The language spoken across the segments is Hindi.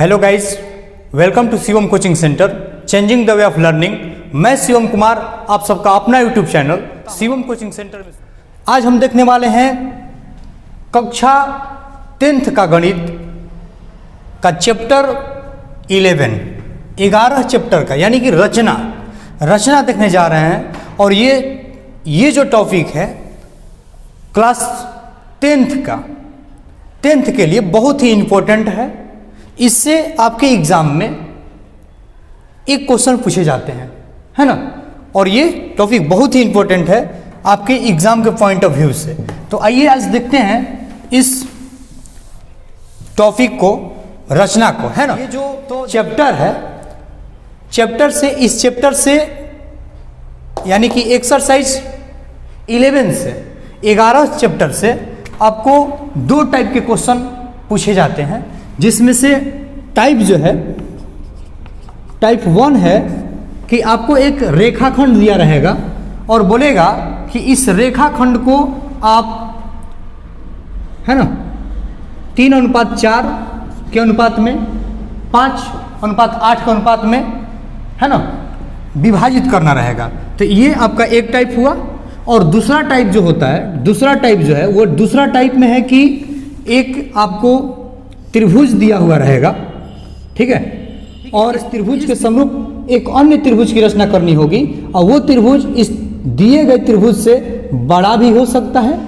Hello guys, welcome to Shivam coaching centre, changing the way of learning. मैं शिवम कुमार, आप सबका अपना YouTube channel Shivam coaching centre में। आज हम देखने वाले हैं कक्षा 10th का गणित का चैप्टर 11 चैप्टर का, यानी कि रचना देखने जा रहे हैं। और ये जो टॉपिक है क्लास 10th के लिए बहुत ही इम्पोर्टेंट है। इससे आपके एग्जाम में एक क्वेश्चन पूछे जाते हैं, है ना। और ये टॉपिक बहुत ही इम्पोर्टेंट है आपके एग्जाम के पॉइंट ऑफ व्यू से। तो आइए आज देखते हैं इस टॉपिक को, रचना को, है ना। ये जो तो चैप्टर है, इस चैप्टर से यानी कि एक्सरसाइज 11 से 11 चैप्टर से आपको 2 टाइप के क्वेश्चन पूछे जाते हैं, जिसमें से टाइप जो है, टाइप 1 है कि आपको एक रेखाखंड दिया रहेगा और बोलेगा कि इस रेखाखंड को आप, है ना, 3:4 के अनुपात में, 5:8 के अनुपात में, है ना, विभाजित करना रहेगा। तो ये आपका एक टाइप हुआ। और दूसरा टाइप जो होता है, दूसरा टाइप में है कि एक आपको त्रिभुज दिया हुआ रहेगा, ठीक है, और इस त्रिभुज के समरूप एक अन्य त्रिभुज की रचना करनी होगी। और वो त्रिभुज इस दिए गए त्रिभुज से बड़ा भी हो सकता है,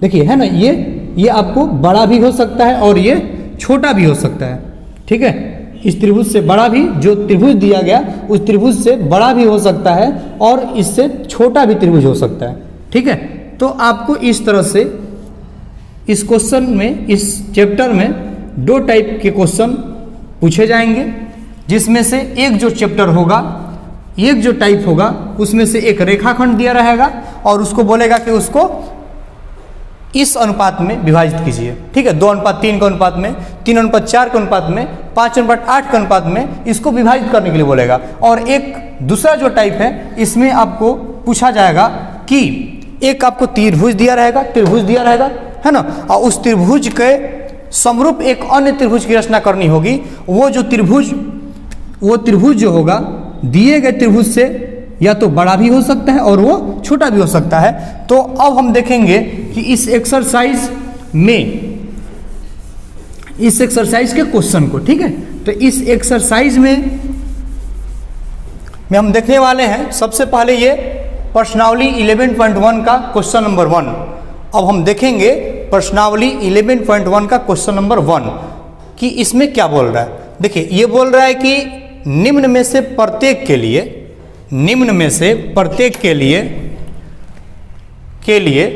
देखिए, है ना, ये आपको बड़ा भी हो सकता है और ये छोटा भी हो सकता है, ठीक है। इस त्रिभुज से बड़ा भी, जो त्रिभुज दिया गया उस त्रिभुज से बड़ा भी हो सकता है और इससे छोटा भी त्रिभुज हो सकता है, ठीक है। तो आपको इस तरह से इस क्वेश्चन में, इस चैप्टर में 2 टाइप के क्वेश्चन पूछे जाएंगे, जिसमें से एक जो चैप्टर होगा, एक जो टाइप होगा, उसमें से एक रेखाखंड दिया रहेगा और उसको बोलेगा कि उसको इस अनुपात में विभाजित कीजिए, ठीक है। 2:3 के अनुपात में, 3:4 के अनुपात में, 5:8 के अनुपात में इसको विभाजित करने के लिए बोलेगा। और एक दूसरा जो टाइप है, इसमें आपको पूछा जाएगा कि एक आपको त्रिभुज दिया रहेगा, है ना, और उस त्रिभुज के समरूप एक अन्य त्रिभुज की रचना करनी होगी। वो त्रिभुज जो होगा दिए गए त्रिभुज से या तो बड़ा भी हो सकता है और वो छोटा भी हो सकता है। तो अब हम देखेंगे कि इस एक्सरसाइज के क्वेश्चन को, ठीक है। तो इस एक्सरसाइज में हम देखने वाले हैं सबसे पहले ये प्रश्नावली 11.1 का क्वेश्चन नंबर 1। अब हम देखेंगे प्रश्नावली 11.1 का क्वेश्चन नंबर 1 कि इसमें क्या बोल रहा है। देखिए, ये बोल रहा है कि निम्न में से प्रत्येक के लिए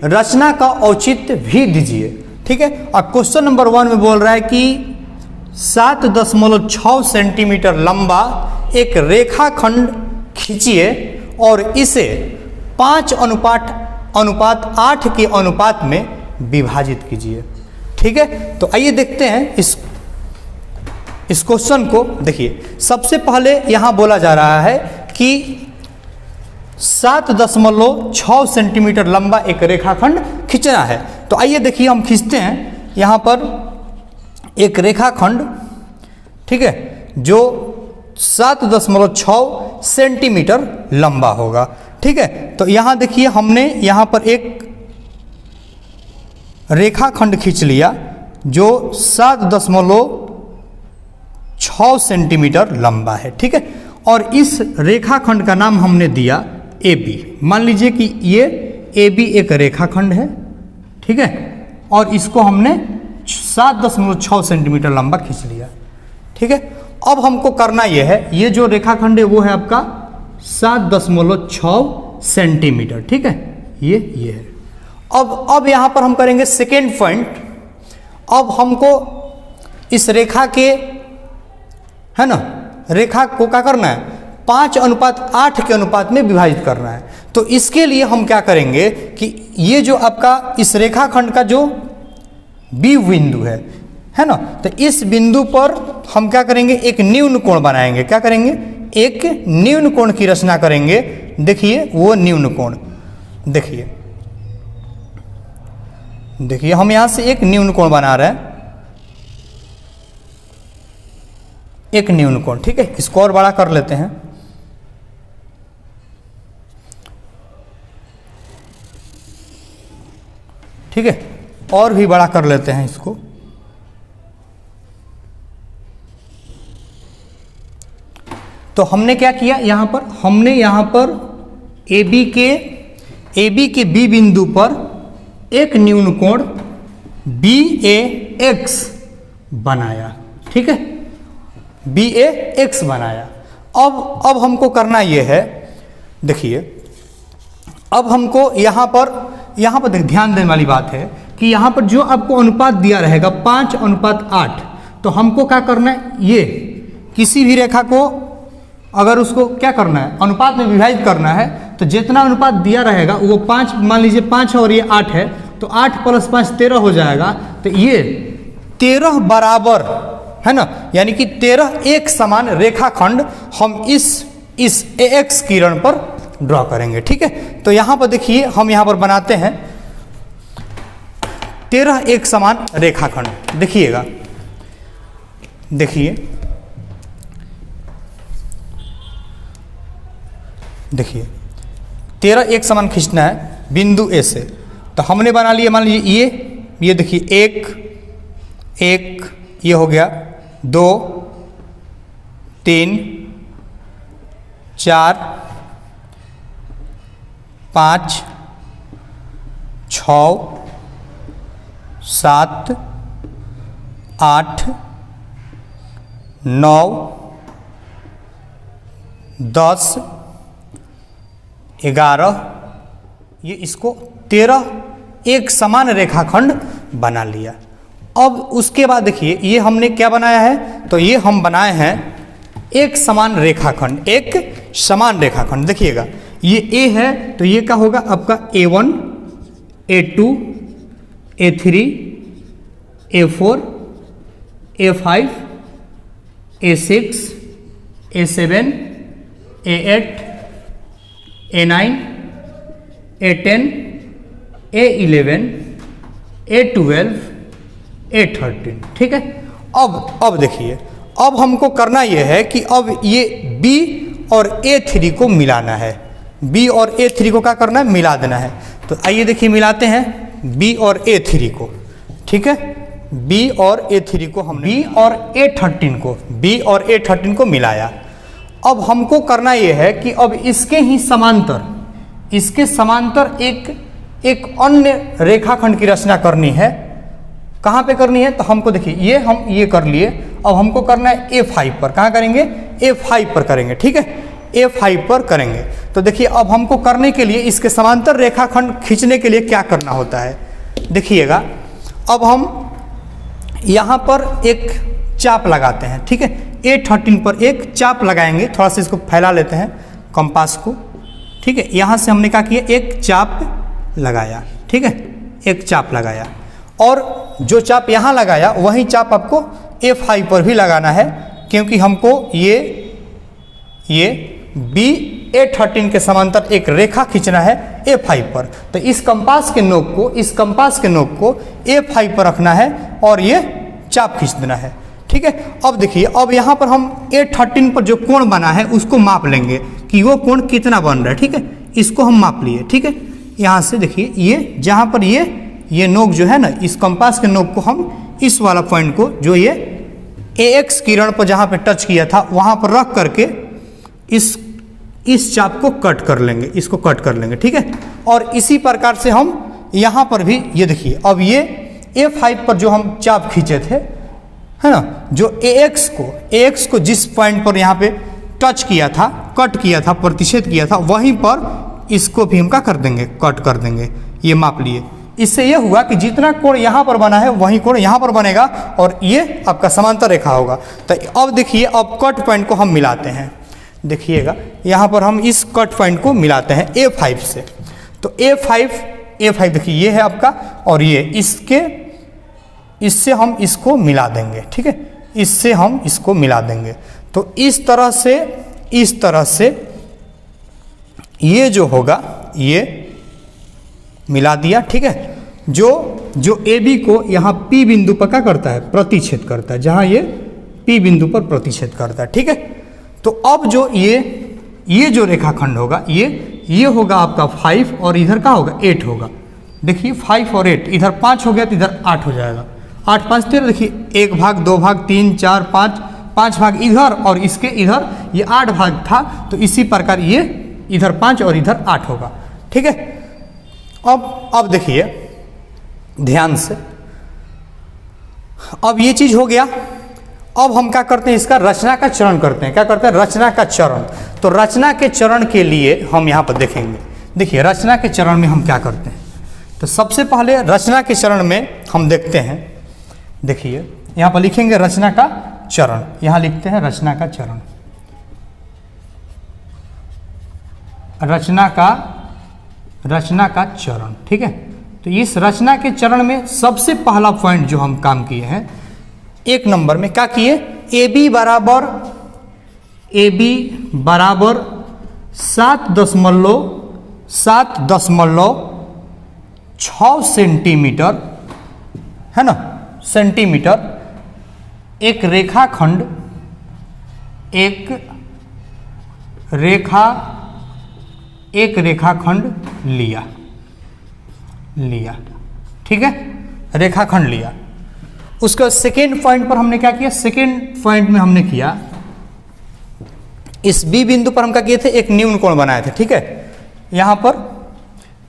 रचना का औचित्य भी दीजिए, ठीक है। और क्वेश्चन नंबर 1 में बोल रहा है कि 7.6 सेंटीमीटर लंबा एक रेखाखंड खींचिए और इसे 5:8 के अनुपात में विभाजित कीजिए, ठीक है। तो आइए देखते हैं इस क्वेश्चन को। देखिए, सबसे पहले यहां बोला जा रहा है कि 7.6 सेंटीमीटर लंबा एक रेखाखंड खींचना है। तो आइए देखिए, हम खींचते हैं यहां पर एक रेखाखंड, ठीक है, जो 7.6 सेंटीमीटर लंबा होगा, ठीक है। तो यहां देखिए, हमने यहां पर एक रेखाखंड खींच लिया जो 7.6 सेंटीमीटर लंबा है, ठीक है। और इस रेखाखंड का नाम हमने दिया AB। मान लीजिए कि ये AB एक रेखाखंड है, ठीक है, और इसको हमने 7.6 सेंटीमीटर लंबा खींच लिया, ठीक है। अब हमको करना यह है, ये जो रेखाखंड है वो है आपका 7.6 सेंटीमीटर, ठीक है, ये है। अब यहां पर हम करेंगे सेकेंड पॉइंट। अब हमको इस रेखा के, है ना, रेखा को क्या करना है, 5:8 के अनुपात में विभाजित करना है। तो इसके लिए हम क्या करेंगे कि ये जो आपका इस रेखाखंड का जो B बिंदु है ना, तो इस बिंदु पर हम क्या करेंगे, एक न्यून कोण बनाएंगे। क्या करेंगे, एक न्यून कोण की रचना करेंगे। देखिए, वो न्यून कोण, देखिए हम यहां से एक न्यून कोण बना रहे हैं, एक न्यून कोण। ठीक है, इसको और बड़ा कर लेते हैं। ठीक है, और भी बड़ा कर लेते हैं इसको। तो हमने क्या किया यहाँ पर, हमने यहाँ पर AB के B बिंदु पर एक न्यून कोण BAX बनाया। ठीक है, BAX बनाया। अब हमको करना ये है, देखिए अब हमको यहाँ पर ध्यान देने वाली बात है कि यहाँ पर जो आपको अनुपात दिया रहेगा 5:8, तो हमको क्या करना है, ये किसी भी रेखा को अगर उसको क्या करना है, अनुपात में विभाजित करना है, तो जितना अनुपात दिया रहेगा वो 5, मान लीजिए 5 है और ये 8 है, तो 8 + 5 13 हो जाएगा। तो ये 13 बराबर है ना, यानी कि 13 एक समान रेखाखंड हम इस AX किरण पर ड्रॉ करेंगे। ठीक है, तो यहाँ पर देखिए हम यहाँ पर बनाते हैं 13 एक समान रेखाखंड। देखिएगा, देखिए 13 एक समान खींचना है बिंदु A से। तो हमने बना लिया, मान लीजिए ये देखिए एक ये हो गया, 2 3 4 5 6 7 8 9 10 11, ये इसको 13 एक समान रेखाखंड बना लिया। अब उसके बाद देखिए ये हमने क्या बनाया है, तो ये हम बनाए हैं एक समान रेखाखंड, एक समान रेखाखंड। देखिएगा ये A है, तो ये क्या होगा आपका A1 A2 A3 A4 A5 A6 A7 A8 A9 A10 A11 A12 A13। ठीक है, अब देखिए अब हमको करना यह है कि अब ये B और A3 को मिलाना है। B और A3 को क्या करना है, मिला देना है। तो आइए देखिए मिलाते हैं B और A3 को। ठीक है, B और A3 को हमने B और A13 को मिलाया। अब हमको करना यह है कि अब इसके समांतर एक अन्य रेखाखंड की रचना करनी है। कहाँ पे करनी है, तो हमको देखिए हम ये कर लिए। अब हमको करना है A5 पर। कहाँ करेंगे, A5 पर करेंगे। ठीक है, A5 पर करेंगे। तो देखिए अब हमको करने के लिए इसके समांतर रेखाखंड खींचने के लिए क्या करना होता है, देखिएगा। अब हम यहाँ पर एक चाप लगाते हैं। ठीक है, A13 पर एक चाप लगाएंगे। थोड़ा सा इसको फैला लेते हैं कंपास को। ठीक है, यहाँ से हमने क्या किया, एक चाप लगाया। ठीक है, एक चाप लगाया, और जो चाप यहाँ लगाया वही चाप आपको A5 पर भी लगाना है, क्योंकि हमको ये A13 के समांतर एक रेखा खींचना है A5 पर। तो इस कंपास के नोक को A5 पर रखना है और ये चाप खींच देना है। ठीक है, अब देखिए अब यहाँ पर हम A13 पर जो कोण बना है उसको माप लेंगे कि वो कोण कितना बन रहा है। ठीक है, इसको हम माप लिए। ठीक है, यहाँ से देखिए ये जहाँ पर ये नोक जो है ना, इस कंपास के नोक को हम इस वाला पॉइंट को, जो ये AX किरण पर जहाँ पे टच किया था वहाँ पर रख करके इस चाप को कट कर लेंगे, इसको कट कर लेंगे। ठीक है, और इसी प्रकार से हम यहाँ पर भी ये देखिए अब ये A5 पर जो हम चाप खींचे थे, है ना, जो AX को जिस पॉइंट पर यहाँ पे टच किया था, कट किया था, प्रतिच्छेद किया था, वहीं पर इसको भी हम क्या कर देंगे, कट कर देंगे। ये माप लिए। इससे यह हुआ कि जितना कोण यहाँ पर बना है वही कोण यहाँ पर बनेगा और ये आपका समांतर रेखा होगा। तो अब देखिए अब कट पॉइंट को हम मिलाते हैं। देखिएगा यहाँ पर हम इस कट पॉइंट को मिलाते हैं A5 से। तो A5 देखिए ये है आपका, और ये इससे हम इसको मिला देंगे। ठीक है, इससे हम इसको मिला देंगे। तो इस तरह से ये जो होगा ये मिला दिया। ठीक है, जो AB को यहाँ P बिंदु पर क्या करता है, प्रतिच्छेद करता है। जहाँ ये P बिंदु पर प्रतिच्छेद करता है। ठीक है, तो अब जो ये जो रेखाखंड होगा ये होगा आपका 5 और इधर का होगा 8 होगा। देखिए 5 और 8, इधर 5 हो गया तो इधर 8 हो जाएगा। 8 5 13, देखिए 1 भाग 2 भाग 3 4 5, 5 भाग इधर और इसके इधर ये 8 भाग था, तो इसी प्रकार ये इधर 5 और इधर 8 होगा। ठीक है, अब देखिए ध्यान से, अब ये चीज हो गया। अब हम क्या करते हैं, इसका रचना का चरण करते हैं। क्या करते हैं, रचना का चरण। तो रचना के चरण के लिए हम यहाँ पर देखेंगे। देखिए रचना के चरण में हम क्या करते हैं, तो सबसे पहले रचना के चरण में हम देखते हैं। देखिए यहाँ पर लिखेंगे रचना का चरण, यहाँ लिखते हैं रचना का चरण, रचना का चरण। ठीक है, तो इस रचना के चरण में सबसे पहला पॉइंट जो हम काम किए हैं, 1 नंबर में क्या किए, AB बराबर 7.6 सेंटीमीटर, है ना, सेंटीमीटर एक रेखाखंड लिया। ठीक है, रेखाखंड लिया। उसका सेकेंड पॉइंट पर हमने क्या किया, सेकेंड पॉइंट में हमने किया, इस बी बिंदु पर हम क्या किए थे, एक न्यून कोण बनाए थे। ठीक है, यहां पर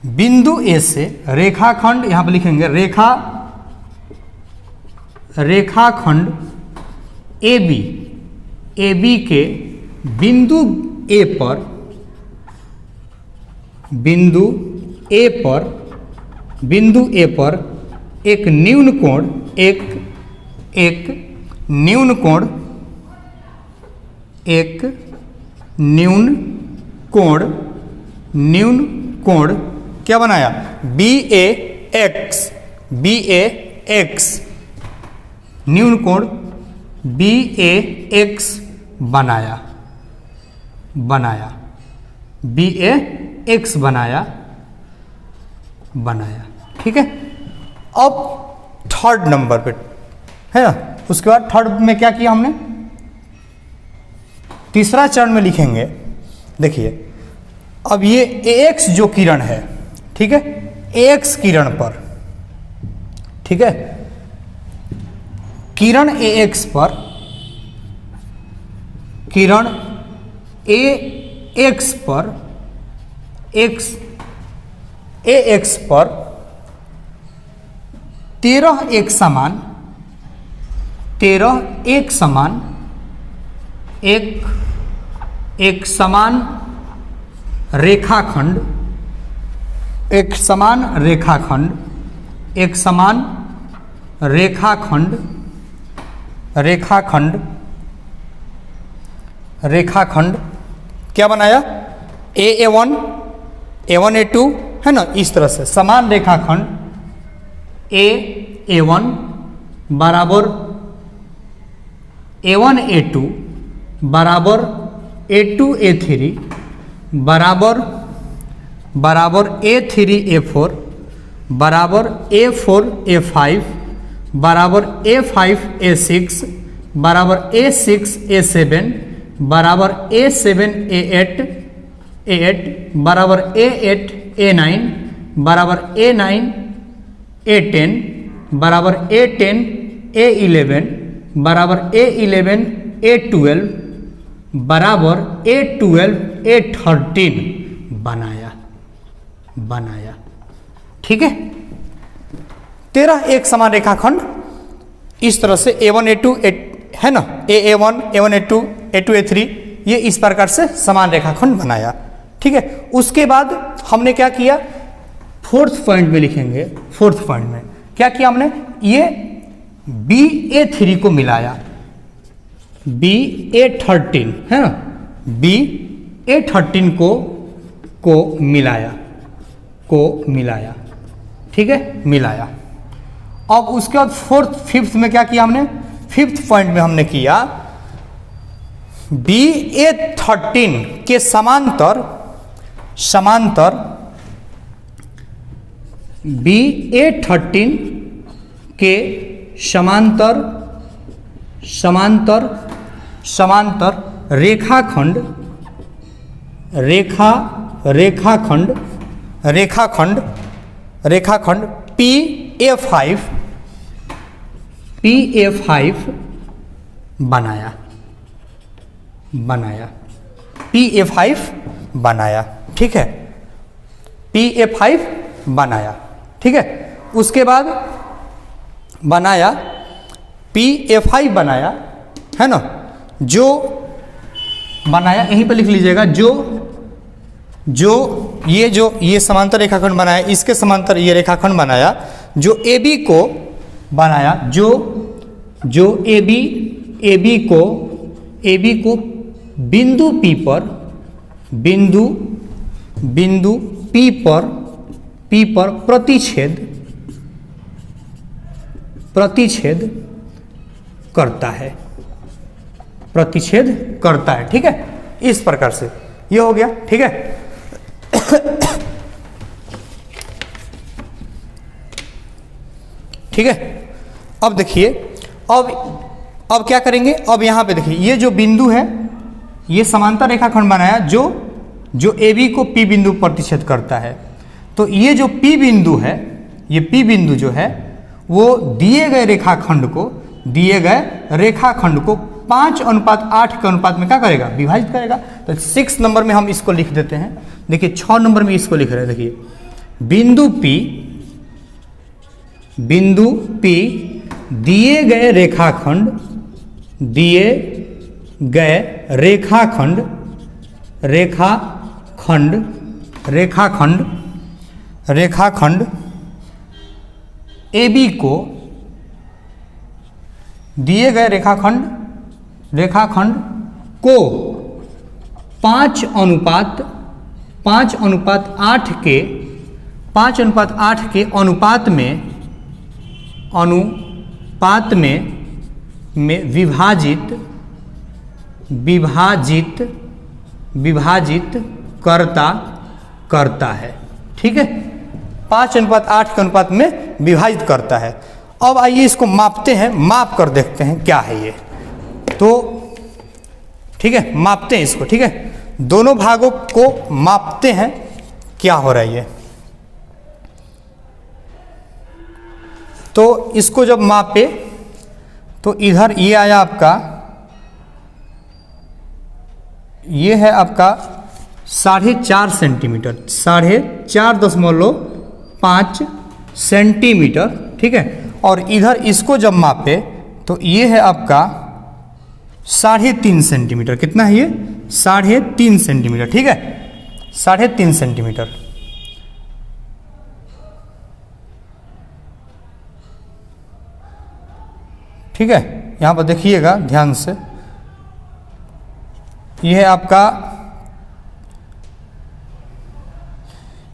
बिंदु ए से रेखाखंड, यहां पर लिखेंगे रेखाखंड ए बी के बिंदु ए पर एक न्यून कोण, न्यून कोण क्या बनाया, BAX, न्यून कोण BAX बनाया, BAX बनाया। ठीक है, अब थर्ड नंबर पे है ना, उसके बाद थर्ड में क्या किया हमने, तीसरा चरण में लिखेंगे। देखिए अब ये AX जो किरण है, ठीक है, AX किरण पर, ठीक है, किरण AX पर AX पर 13 एक समान रेखाखंड, क्या बनाया, A1 A2, है ना, इस तरह से समान रेखाखंड A1 बराबर A1 A2 बराबर A2 A3 बराबर A3 A4 बराबर A4 A5 बराबर A5 A6 बराबर A6 A7 बराबर A7 A8 बराबर A8 A9 बराबर A9 A10 बराबर A10 A11 बराबर A11 A12 बराबर A12 A13 बनाया। ठीक है, 13 एक समान रेखाखंड इस तरह से A1 A2 है ना, A1 A1 A2 A2 A3, ये इस प्रकार से समान रेखाखंड बनाया। ठीक है, उसके बाद हमने क्या किया, फोर्थ पॉइंट में लिखेंगे। फोर्थ पॉइंट में क्या किया हमने, ये BA3 को मिलाया, BA13 है ना, BA13 को मिलाया। ठीक है, मिलाया। अब उसके बाद फिफ्थ में क्या किया हमने, फिफ्थ पॉइंट में हमने किया BA13 के समांतर BA13 के समांतर समांतर समांतर रेखाखंड रेखाखंड रेखाखंड रेखाखंड PA5 बनाया PA5 बनाया, ठीक है, PA5 बनाया, ठीक है। उसके बाद बनाया PA5 बनाया, है ना, जो बनाया यहीं पर लिख लीजिएगा, जो ये समांतर रेखाखंड बनाया, इसके समांतर ये रेखाखंड बनाया, जो AB को बनाया, जो AB को बिंदु P पर प्रतिच्छेद करता है, ठीक है। इस प्रकार से ये हो गया, ठीक है। ठीक है, अब देखिए, अब क्या करेंगे, अब यहां पे देखिए, ये जो बिंदु है, ये समांतर रेखाखंड बनाया जो AB को P बिंदु प्रतिच्छेद करता है। तो ये जो P बिंदु है, ये P बिंदु जो है वो दिए गए रेखाखंड को 5:8 के अनुपात में क्या करेगा, विभाजित करेगा। तो 6 नंबर में हम इसको लिख देते हैं। देखिए 6 नंबर में इसको लिख रहे हैं, देखिए बिंदु P दिए गए रेखाखंड AB को दिए गए रेखाखंड को 5:8 के अनुपात में विभाजित करता है, ठीक है। 5:8 के अनुपात में विभाजित करता है। अब आइए इसको मापते हैं, माप कर देखते हैं क्या है ये। तो ठीक है, मापते हैं इसको, ठीक है, दोनों भागों को मापते हैं क्या हो रहा है ये। तो इसको जब मापे तो इधर ये आया आपका, ये है आपका 4.5 सेंटीमीटर, 4.5 सेंटीमीटर, ठीक है। और इधर इसको जब मापे तो ये है आपका 3.5 सेंटीमीटर। कितना है ये, 3.5 सेंटीमीटर, ठीक है, 3.5 सेंटीमीटर। ठीक है, यहाँ पर देखिएगा ध्यान से, ये है आपका,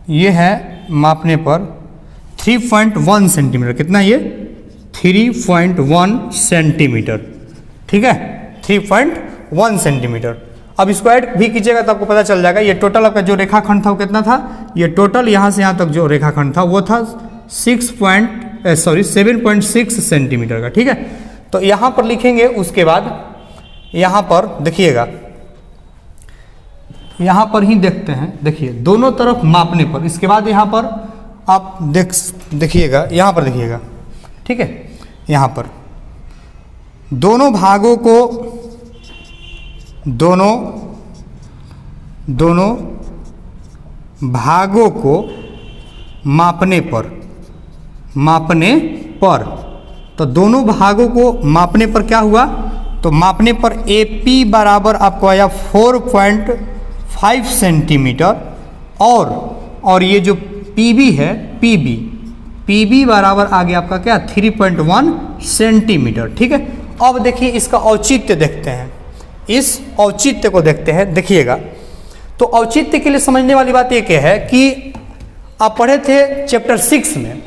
ये है मापने पर 3.1 सेंटीमीटर। कितना ये, 3.1 सेंटीमीटर, ठीक है, 3.1 सेंटीमीटर। अब इसको ऐड भी कीजिएगा तो आपको पता चल जाएगा। ये टोटल आपका जो रेखाखंड था वो कितना था, ये टोटल यहाँ से यहाँ तक जो रेखाखंड था वो था 7.6 सेंटीमीटर का, ठीक है। तो यहाँ पर लिखेंगे, उसके बाद यहाँ पर देखिएगा, यहाँ पर ही देखते हैं, देखिए दोनों तरफ मापने पर, इसके बाद यहाँ पर आप देखिएगा, यहाँ पर देखिएगा, ठीक है, यहाँ पर दोनों भागों को, दोनों भागों को मापने पर तो दोनों भागों को मापने पर क्या हुआ, तो मापने पर AP बराबर आपको आया 4.5 सेंटीमीटर, और ये जो PB है, PB बराबर आ गया आपका क्या, 3.1 सेंटीमीटर, ठीक है। अब देखिए इसका औचित्य देखते हैं, इस औचित्य को देखते हैं, देखिएगा। तो औचित्य के लिए समझने वाली बात एक है कि आप पढ़े थे चैप्टर 6 में,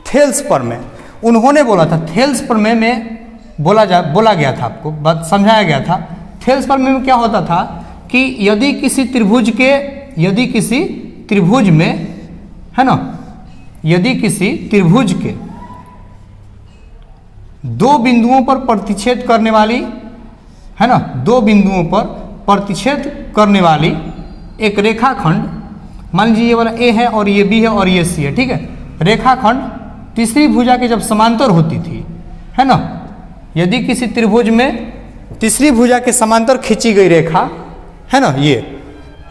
थेल्स प्रमेय, उन्होंने बोला था, थेल्स प्रमेय में बोला गया था, आपको बात समझाया गया था। थेल्स प्रमेय में क्या होता था कि यदि किसी त्रिभुज में, है ना, यदि किसी त्रिभुज के दो बिंदुओं पर प्रतिच्छेद करने वाली, है ना, दो बिंदुओं पर प्रतिच्छेद करने वाली एक रेखाखंड, मान लीजिए ये वाला ए है और ये बी है और ये सी है, ठीक है। रेखाखंड तीसरी भुजा के जब समांतर होती थी, है ना, यदि किसी त्रिभुज में तीसरी भुजा के समांतर खींची गई रेखा, है ना, ये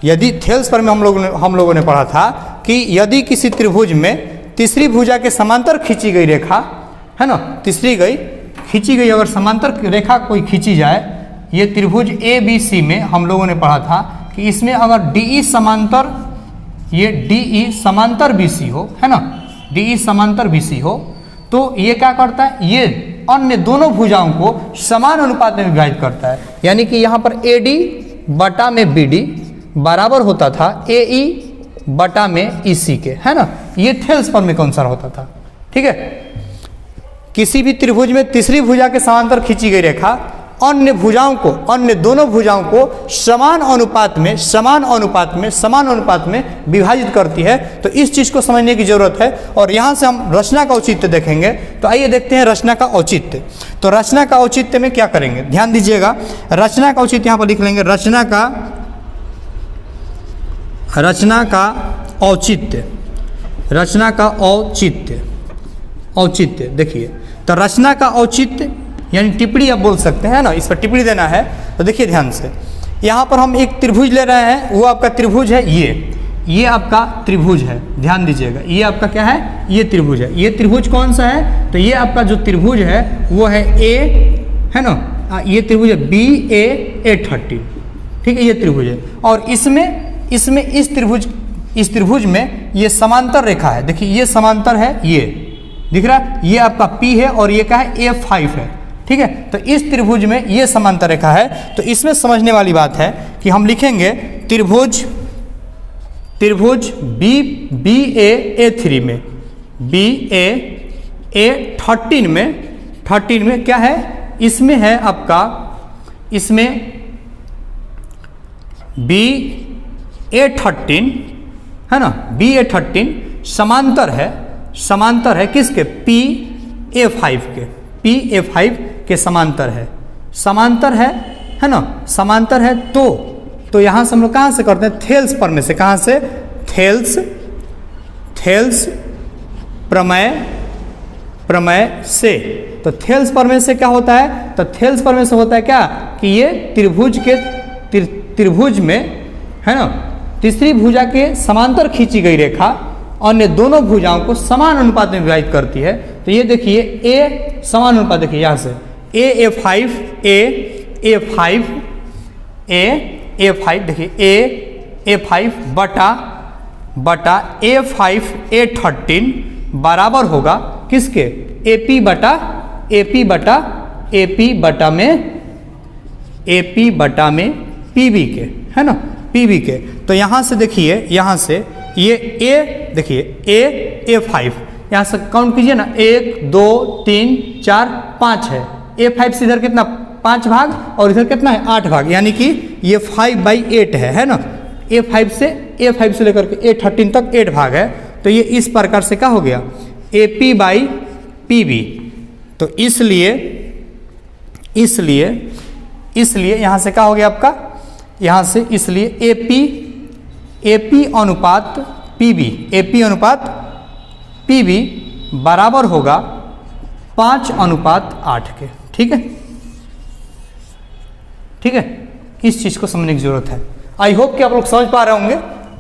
यदि थेल्स पर में हम लोगों ने पढ़ा था कि यदि किसी त्रिभुज में तीसरी भुजा के समांतर खींची गई रेखा, है ना, खींची गई अगर समांतर रेखा कोई खींची जाए, ये त्रिभुज ए बी सी में हम लोगों ने पढ़ा था कि इसमें अगर DE समांतर, ये DE समांतर BC हो, है ना, DE समांतर BC हो, तो ये क्या करता है, ये अन्य दोनों भुजाओं को समान अनुपात में विभाजित करता है। यानी कि यहाँ पर AD बटा में BD बराबर होता था AE बटा में EC के, है ना। ये थेल्स पर में कौन सा होता था, ठीक है। किसी भी त्रिभुज में तीसरी भुजा के समांतर खींची गई रेखा अन्य दोनों भुजाओं को समान अनुपात में विभाजित करती है। तो इस चीज को समझने की जरूरत है और यहाँ से हम रचना का औचित्य देखेंगे। तो आइए देखते हैं रचना का औचित्य। तो रचना का औचित्य में क्या करेंगे, ध्यान दीजिएगा। रचना का औचित्य यहाँ पर लिख लेंगे, रचना का औचित्य देखिए। तो रचना का औचित्य यानी टिप्पणी आप बोल सकते हैं ना, इस पर टिप्पणी देना है। तो देखिए ध्यान से, यहाँ पर हम एक त्रिभुज ले रहे हैं, वो आपका त्रिभुज है ये आपका त्रिभुज है, ध्यान दीजिएगा। ये आपका क्या है, ये त्रिभुज है। ये त्रिभुज कौन सा है, तो ये आपका जो त्रिभुज है वो है ए, है ना, ये त्रिभुज है BAA13, ठीक है, ये त्रिभुज है। और इसमें इस त्रिभुज में ये समांतर रेखा है, देखिए ये समांतर है, ये दिख रहा है, ये आपका P है और ये क्या है, A5 है, ठीक है। तो इस त्रिभुज में ये समांतर रेखा है। तो इसमें समझने वाली बात है कि हम लिखेंगे त्रिभुज BAA3 में, BAA13 में क्या है, इसमें है आपका, इसमें BA13 है ना, BA13 समांतर है किसके, PA5 के समांतर है ना, समांतर है। तो यहाँ से हम लोग कहाँ से करते हैं, थेल्स पर में से, कहाँ से, थेल्स प्रमेय से। तो थेल्स प्रमेय से क्या होता है, तो थेल्स प्रमेय से होता है क्या कि ये त्रिभुज में, है ना, तीसरी भुजा के समांतर खींची गई रेखा अन्य दोनों भुजाओं को समान अनुपात में विभाजित करती है। तो ये देखिए A समान अनुपात, देखिए यहाँ से A5 देखिए A5 बटा A5 A13 बराबर होगा किसके, AP बटा में PB के, है ना, PB के। तो यहाँ से देखिए, यहाँ से ये A देखिए A5 यहाँ से काउंट कीजिए ना, 1 2 3 4 5 है। A5 से इधर कितना, 5 भाग और इधर कितना है, 8 भाग, यानी कि ये 5/8 है ना। A5 से लेकर के A13 तक 8 भाग है। तो ये इस प्रकार से क्या हो गया, AP/PB। तो इसलिए यहाँ से क्या हो गया आपका, यहाँ से इसलिए AP अनुपात PB बराबर होगा 5:8 के, ठीक है। इस चीज को समझने की जरूरत है। आई होप कि आप लोग समझ पा रहे होंगे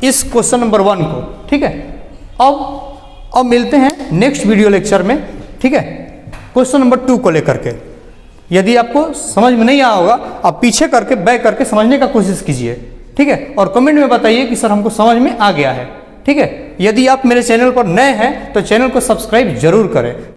इस क्वेश्चन नंबर 1 को, ठीक है। अब मिलते हैं नेक्स्ट वीडियो लेक्चर में, ठीक है, क्वेश्चन नंबर 2 को लेकर के। यदि आपको समझ में नहीं आया होगा, आप पीछे करके बैक करके समझने का कोशिश कीजिए, ठीक है। और कमेंट में बताइए कि सर हमको समझ में आ गया है, ठीक है। यदि आप मेरे चैनल पर नए हैं तो चैनल को सब्सक्राइब जरूर करें।